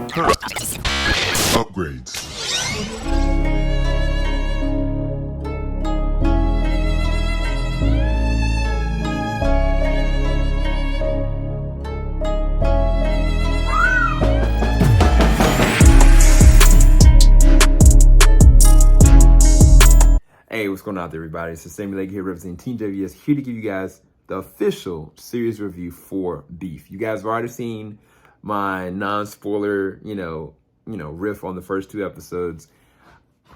Upgrades. Hey, what's going on there, everybody? It's Amy Lau here representing TeamJVS, here to give you guys the official series review for Beef. You guys have already seen my non-spoiler, riff on the first two episodes.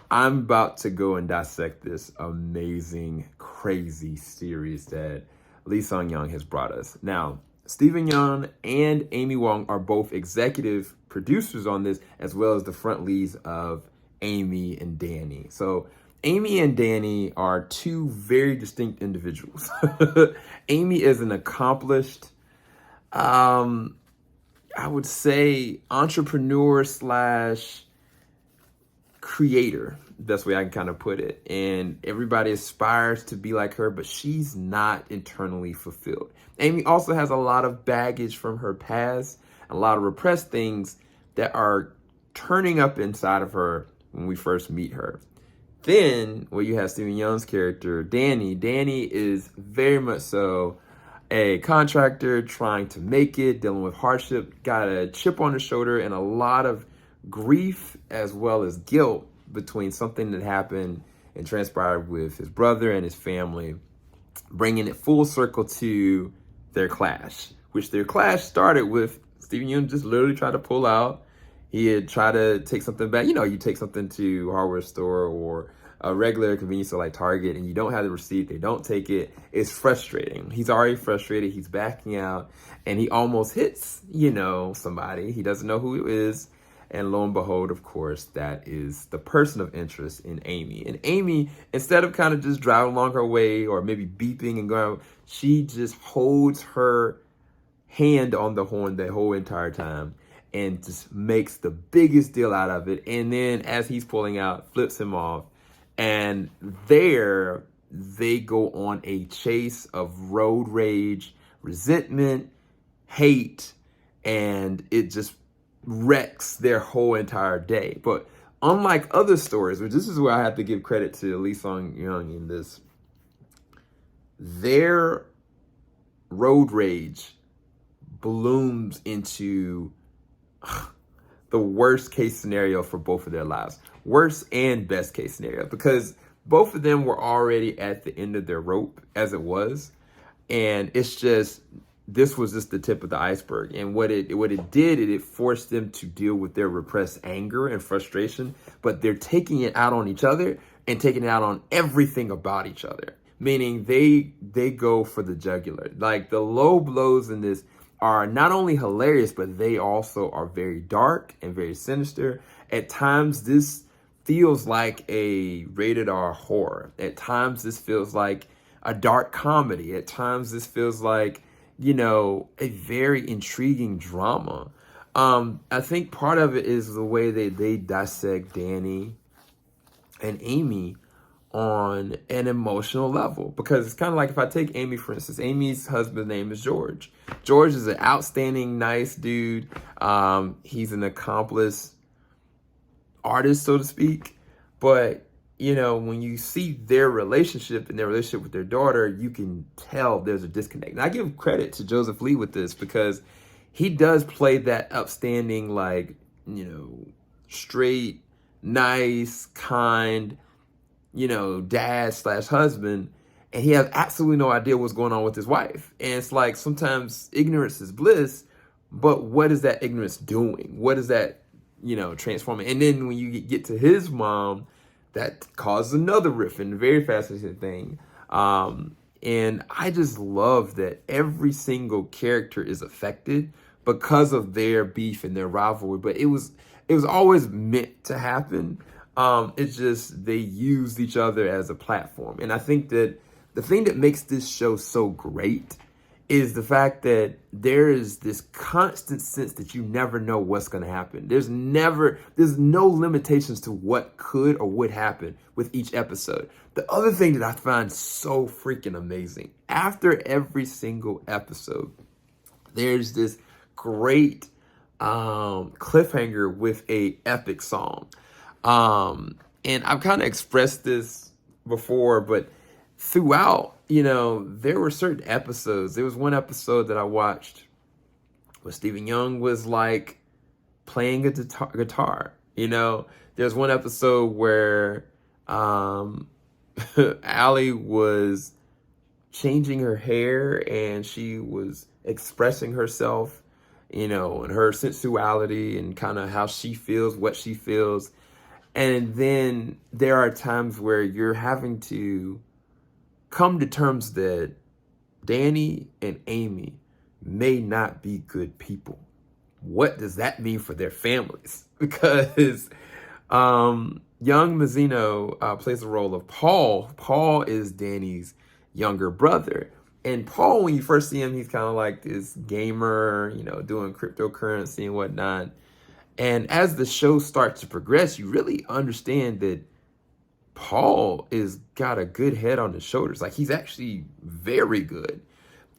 I'm about to go and dissect this amazing, crazy series that Lee Sung-young has brought us. Now, Steven Yeun and Amy Wong are both executive producers on this, as well as the front leads of Amy and Danny. So Amy and Danny are two very distinct individuals. Amy is an accomplished, I would say, entrepreneur slash creator. That's the way I can kind of put it. And everybody aspires to be like her, but she's not internally fulfilled. Amy also has a lot of baggage from her past, a lot of repressed things that are turning up inside of her when we first meet her. Then, you have Steven Yeun's character, Danny. Danny is very much so a contractor trying to make it, dealing with hardship, got a chip on his shoulder and a lot of grief as well as guilt between something that happened and transpired with his brother and his family, bringing it full circle to their clash, which their clash started with Steven Yeun just literally tried to pull out. He had tried to take something back. You take something to a hardware store or a regular convenience store like Target and you don't have the receipt, they don't take it. It's frustrating. He's already frustrated. He's backing out and he almost hits, somebody. He doesn't know who it is. And lo and behold, of course, that is the person of interest in Amy. And Amy, instead of kind of just driving along her way or maybe beeping and going, she just holds her hand on the horn the whole entire time and just makes the biggest deal out of it. And then as he's pulling out, flips him off. And there they go on a chase of road rage, resentment, hate, and it just wrecks their whole entire day. But unlike other stories, which this is where I have to give credit to Lee Sung-young in this, their road rage blooms into the worst case scenario for both of their lives. Worst and best case scenario, because both of them were already at the end of their rope as it was. And it's just, this was just the tip of the iceberg. And what it did, it forced them to deal with their repressed anger and frustration, but they're taking it out on each other and taking it out on everything about each other. Meaning they go for the jugular. Like the low blows in this are not only hilarious, but they also are very dark and very sinister. At times, this feels like a rated R horror. At times, this feels like a dark comedy. At times, this feels like, a very intriguing drama. I think part of it is the way they dissect Danny and Amy on an emotional level, because it's kind of like if I take Amy, for instance. Amy's husband's name is George. George is an outstanding, nice dude. He's an accomplished artist, so to speak. But, when you see their relationship and their relationship with their daughter, you can tell there's a disconnect. And I give credit to Joseph Lee with this because he does play that upstanding, straight, nice, kind, dad slash husband, and he has absolutely no idea what's going on with his wife. And it's like sometimes ignorance is bliss, but what is that ignorance doing? What is that, transforming? And then when you get to his mom, that causes another riff and a very fascinating thing. And I just love that every single character is affected because of their beef and their rivalry, but it was always meant to happen. It's just they used each other as a platform. And I think that the thing that makes this show so great is the fact that there is this constant sense that you never know what's going to happen. There's no limitations to what could or would happen with each episode. The other thing that I find so freaking amazing, after every single episode, there's this great cliffhanger with a epic song. And I've kind of expressed this before, but throughout, there were certain episodes. There was one episode that I watched where Stephen Young was like playing a guitar. There's one episode where Allie was changing her hair and she was expressing herself, and her sensuality and kind of how she feels, what she feels. And then there are times where you're having to come to terms that Danny and Amy may not be good people. What does that mean for their families? Because young Mazzino plays the role of Paul. Paul is Danny's younger brother. And Paul, when you first see him, he's kind of like this gamer, doing cryptocurrency and whatnot. And as the show starts to progress, you really understand that Paul is got a good head on his shoulders. Like, he's actually very good.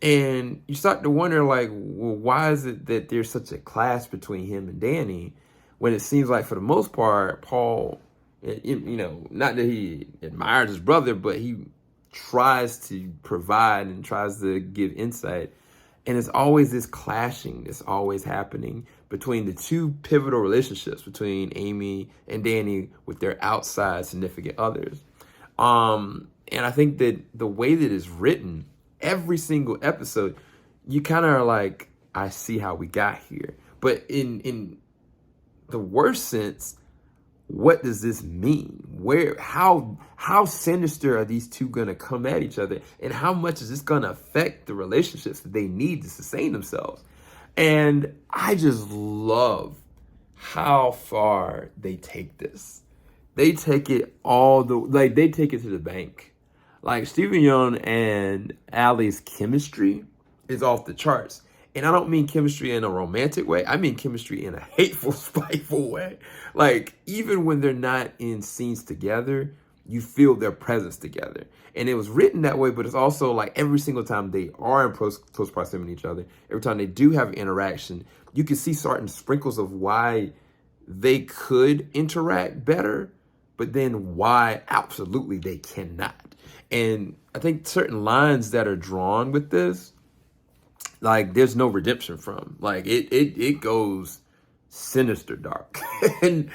And you start to wonder, like, well, why is it that there's such a clash between him and Danny when it seems like, for the most part, Paul, not that he admires his brother, but he tries to provide and tries to give insight. And it's always this clashing that's always happening between the two pivotal relationships between Amy and Danny with their outside significant others. And I think that the way that it's written, every single episode, you kind of are like, I see how we got here. But in the worst sense, what does this mean? How sinister are these two gonna come at each other? And how much is this gonna affect the relationships that they need to sustain themselves? And I just love how far they take this. They take it they take it to the bank. Like, Stephen Young and Allie's chemistry is off the charts. And I don't mean chemistry in a romantic way. I mean chemistry in a hateful, spiteful way. Like, even when they're not in scenes together, you feel their presence together. And it was written that way, but it's also like every single time they are in close proximity to each other, every time they do have interaction, you can see certain sprinkles of why they could interact better, but then why absolutely they cannot. And I think certain lines that are drawn with this, like, there's no redemption from. Like, it goes sinister dark. and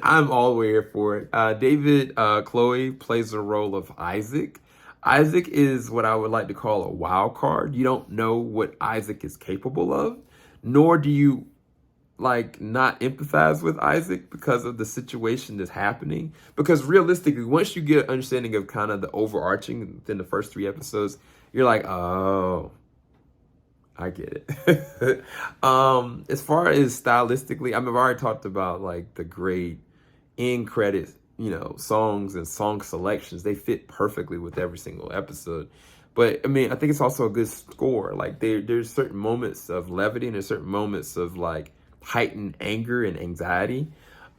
I'm all the way here for it. David Chloe plays the role of Isaac. Isaac is what I would like to call a wild card. You don't know what Isaac is capable of, nor do you not empathize with Isaac because of the situation that's happening. Because realistically, once you get an understanding of kind of the overarching within the first 3 episodes, you're like, oh, I get it. As far as stylistically, I've already talked about like the great end credits, songs and song selections. They fit perfectly with every single episode. But I mean, I think it's also a good score. Like, there's certain moments of levity and there's certain moments of like heightened anger and anxiety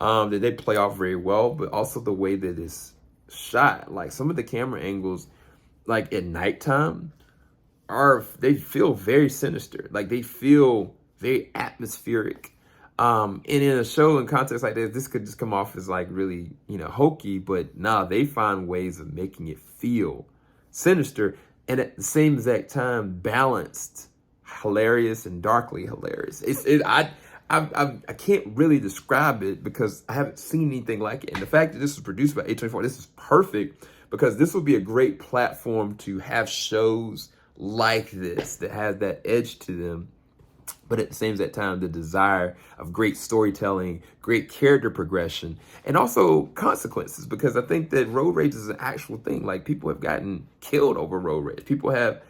that they play off very well. But also the way that it's shot, like some of the camera angles, like at nighttime, they feel very sinister. Like, they feel very atmospheric. And in a show in context like this could just come off as like really, hokey, but they find ways of making it feel sinister and at the same exact time balanced, hilarious and darkly hilarious. I can't really describe it because I haven't seen anything like it. And the fact that this was produced by A24, this is perfect because this will be a great platform to have shows like this that has that edge to them, but at the same time, the desire of great storytelling, great character progression, and also consequences, because I think that road rage is an actual thing. Like, people have gotten killed over road rage. People have,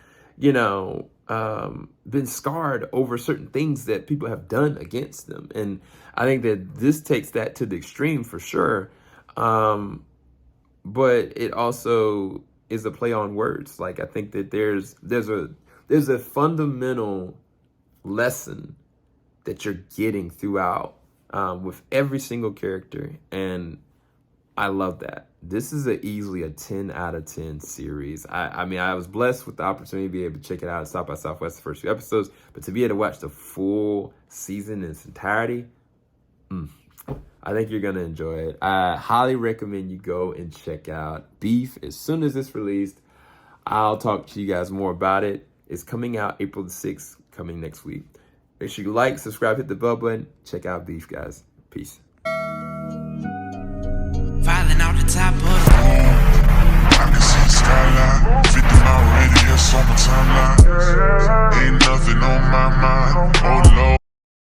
been scarred over certain things that people have done against them. And I think that this takes that to the extreme for sure. But it also is a play on words. Like, I think that there's a fundamental lesson that you're getting throughout with every single character. And I love that. This is easily a 10 out of 10 series. I mean, I was blessed with the opportunity to be able to check it out at South by Southwest, the first few episodes, but to be able to watch the full season in its entirety, I think you're going to enjoy it. I highly recommend you go and check out Beef as soon as it's released. I'll talk to you guys more about it. It's coming out April the 6th, coming next week. Make sure you like, subscribe, hit the bell button. Check out Beef, guys. Peace. Filing out the top.